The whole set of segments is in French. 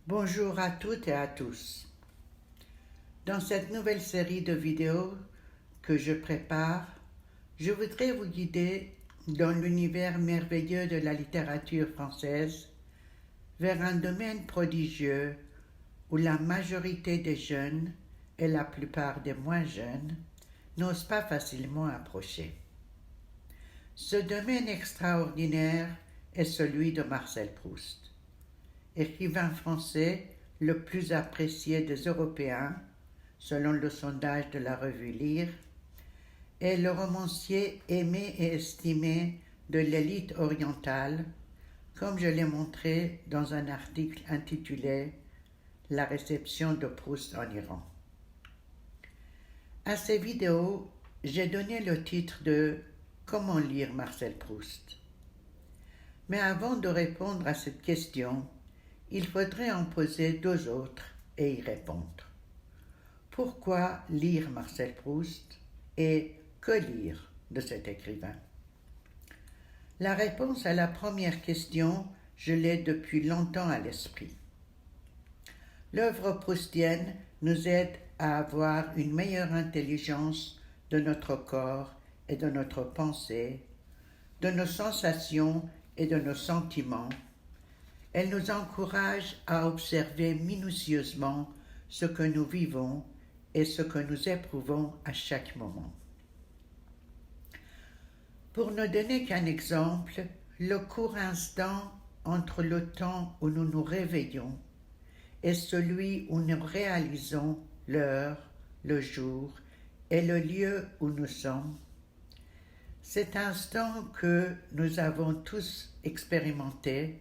Bonjour à toutes et à tous. Dans cette nouvelle série de vidéos que je prépare, je voudrais vous guider dans l'univers merveilleux de la littérature française vers un domaine prodigieux où la majorité des jeunes et la plupart des moins jeunes n'osent pas facilement approcher. Ce domaine extraordinaire est celui de Marcel Proust, écrivain français le plus apprécié des Européens, selon le sondage de la revue Lire, est le romancier aimé et estimé de l'élite orientale, comme je l'ai montré dans un article intitulé « La réception de Proust en Iran ». À ces vidéos, j'ai donné le titre de « Comment lire Marcel Proust ». Mais avant de répondre à cette question, il faudrait en poser deux autres et y répondre. Pourquoi lire Marcel Proust et que lire de cet écrivain? La réponse à la première question, je l'ai depuis longtemps à l'esprit. L'œuvre proustienne nous aide à avoir une meilleure intelligence de notre corps et de notre pensée, de nos sensations et de nos sentiments. Elle nous encourage à observer minutieusement ce que nous vivons et ce que nous éprouvons à chaque moment. Pour ne donner qu'un exemple, le court instant entre le temps où nous nous réveillons et celui où nous réalisons l'heure, le jour et le lieu où nous sommes, cet instant que nous avons tous expérimenté,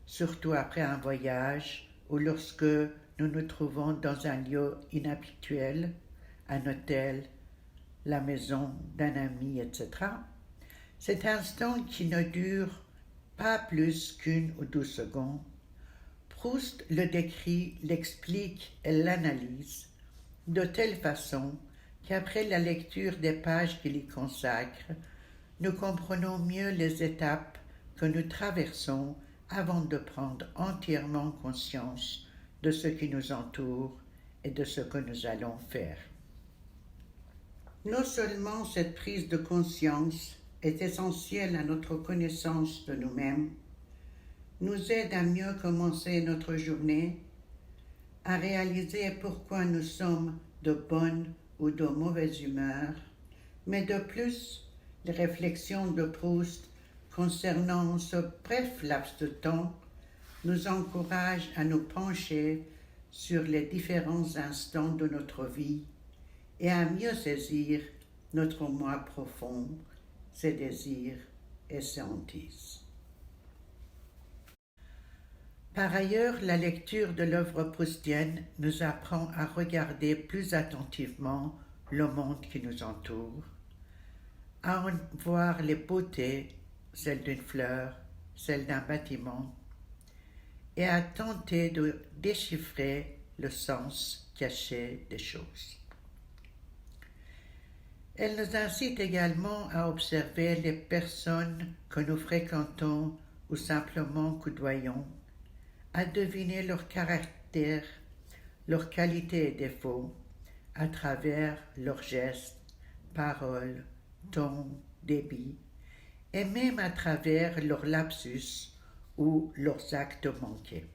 surtout après un voyage ou lorsque nous nous trouvons dans un lieu inhabituel, un hôtel, la maison d'un ami, etc. Cet instant qui ne dure pas plus qu'une ou 12 secondes, Proust le décrit, l'explique et l'analyse de telle façon qu'après la lecture des pages qu'il y consacre, nous comprenons mieux les étapes que nous traversons avant de prendre entièrement conscience de ce qui nous entoure et de ce que nous allons faire. Non seulement cette prise de conscience est essentielle à notre connaissance de nous-mêmes, nous aide à mieux commencer notre journée, à réaliser pourquoi nous sommes de bonne ou de mauvaise humeur, mais de plus, les réflexions de Proust concernant ce bref laps de temps nous encouragent à nous pencher sur les différents instants de notre vie et à mieux saisir notre moi profond, ses désirs et ses hantises. Par ailleurs, la lecture de l'œuvre proustienne nous apprend à regarder plus attentivement le monde qui nous entoure, à en voir les beautés, celle d'une fleur, celle d'un bâtiment, et à tenter de déchiffrer le sens caché des choses. Elle nous incite également à observer les personnes que nous fréquentons ou simplement coudoyons, à deviner leur caractère, leurs qualités et défauts à travers leurs gestes, paroles, ton, débit, et même à travers leurs lapsus ou leurs actes manqués.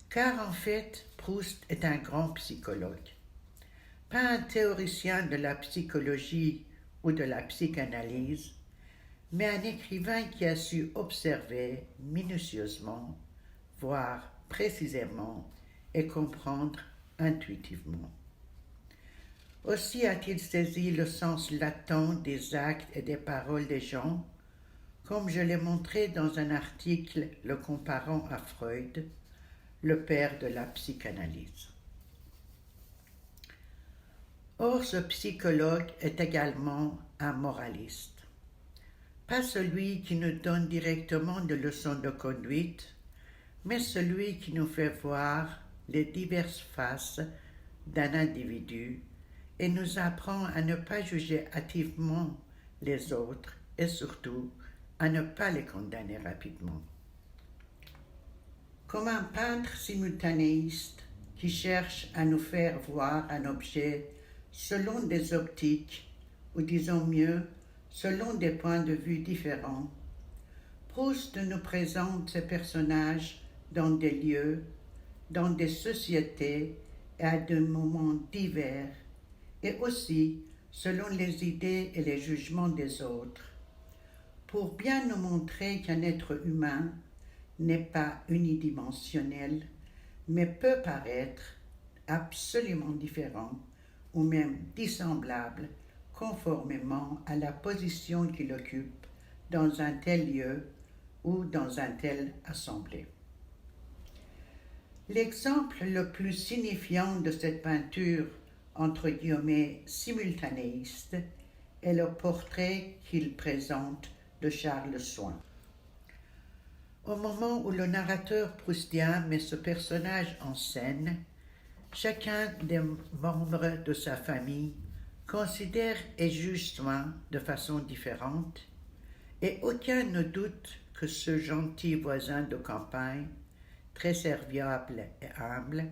Car en fait, Proust est un grand psychologue. Pas un théoricien de la psychologie ou de la psychanalyse, mais un écrivain qui a su observer minutieusement, voir précisément et comprendre intuitivement. Aussi a-t-il saisi le sens latent des actes et des paroles des gens, comme je l'ai montré dans un article le comparant à Freud, le père de la psychanalyse. Or, ce psychologue est également un moraliste. Pas celui qui nous donne directement des leçons de conduite, mais celui qui nous fait voir les diverses faces d'un individu et nous apprend à ne pas juger hâtivement les autres et surtout à ne pas les condamner rapidement. comme un peintre simultanéiste qui cherche à nous faire voir un objet selon des optiques, ou disons mieux, selon des points de vue différents. Proust nous présente ces personnages dans des lieux, dans des sociétés et à des moments divers, et aussi selon les idées et les jugements des autres, pour bien nous montrer qu'un être humain n'est pas unidimensionnel, mais peut paraître absolument différent ou même dissemblable conformément à la position qu'il occupe dans un tel lieu ou dans un tel assemblée. L'exemple le plus signifiant de cette peinture entre guillemets simultanéiste est le portrait qu'il présente de Charles Soin. Au moment où le narrateur proustien met ce personnage en scène, chacun des membres de sa famille considère et juge Soin de façon différente, et aucun ne doute que ce gentil voisin de campagne, très serviable et humble,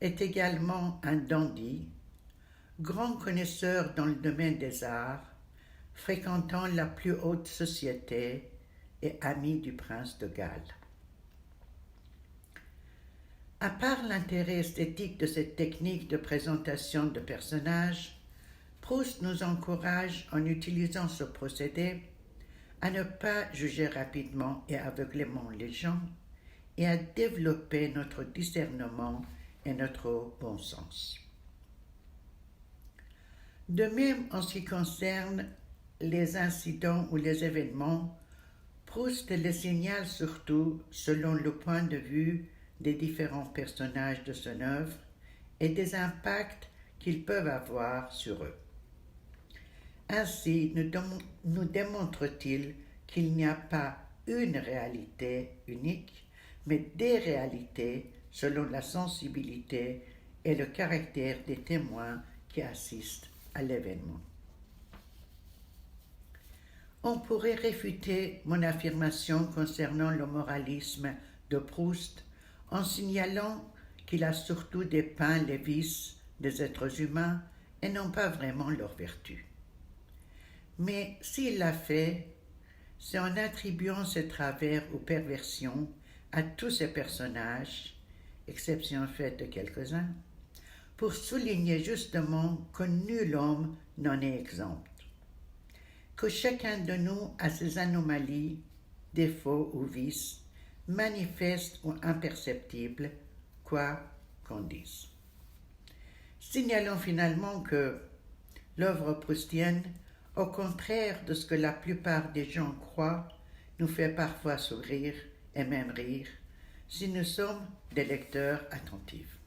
est également un dandy, grand connaisseur dans le domaine des arts, fréquentant la plus haute société et ami du prince de Galles. À part l'intérêt esthétique de cette technique de présentation de personnages, Proust nous encourage, en utilisant ce procédé, à ne pas juger rapidement et aveuglément les gens et à développer notre discernement et notre bon sens. De même, en ce qui concerne les incidents ou les événements, Proust les signale surtout selon le point de vue des différents personnages de son œuvre et des impacts qu'ils peuvent avoir sur eux. Ainsi nous démontre-t-il qu'il n'y a pas une réalité unique, mais des réalités selon la sensibilité et le caractère des témoins qui assistent à l'événement. On pourrait réfuter mon affirmation concernant le moralisme de Proust en signalant qu'il a surtout dépeint les vices des êtres humains et non pas vraiment leurs vertus. Mais s'il l'a fait, c'est en attribuant ces travers ou perversions à tous ces personnages, exception faite de quelques-uns, pour souligner justement que nul homme n'en est exempt, que chacun de nous a ses anomalies, défauts ou vices, manifestes ou imperceptibles, quoi qu'on dise. Signalons finalement que l'œuvre proustienne, au contraire de ce que la plupart des gens croient, nous fait parfois sourire et même rire, si nous sommes des lecteurs attentifs.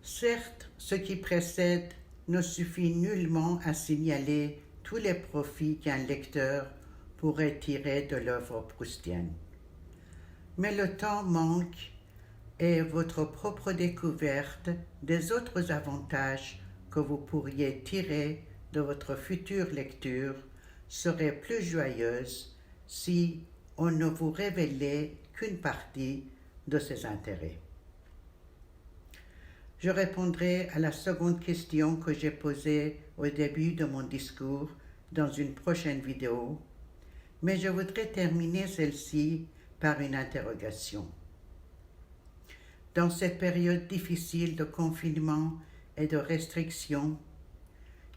Certes, ce qui précède ne suffit nullement à signaler tous les profits qu'un lecteur pourrait tirer de l'œuvre proustienne. Mais le temps manque et votre propre découverte des autres avantages que vous pourriez tirer de votre future lecture serait plus joyeuse si on ne vous révélait qu'une partie de ses intérêts. Je répondrai à la seconde question que j'ai posée au début de mon discours dans une prochaine vidéo, mais je voudrais terminer celle-ci par une interrogation. Dans cette période difficile de confinement et de restriction,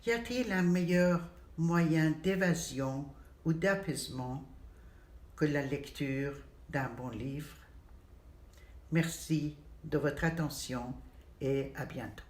y a-t-il un meilleur moyen d'évasion ou d'apaisement que la lecture d'un bon livre? Merci de votre attention et à bientôt.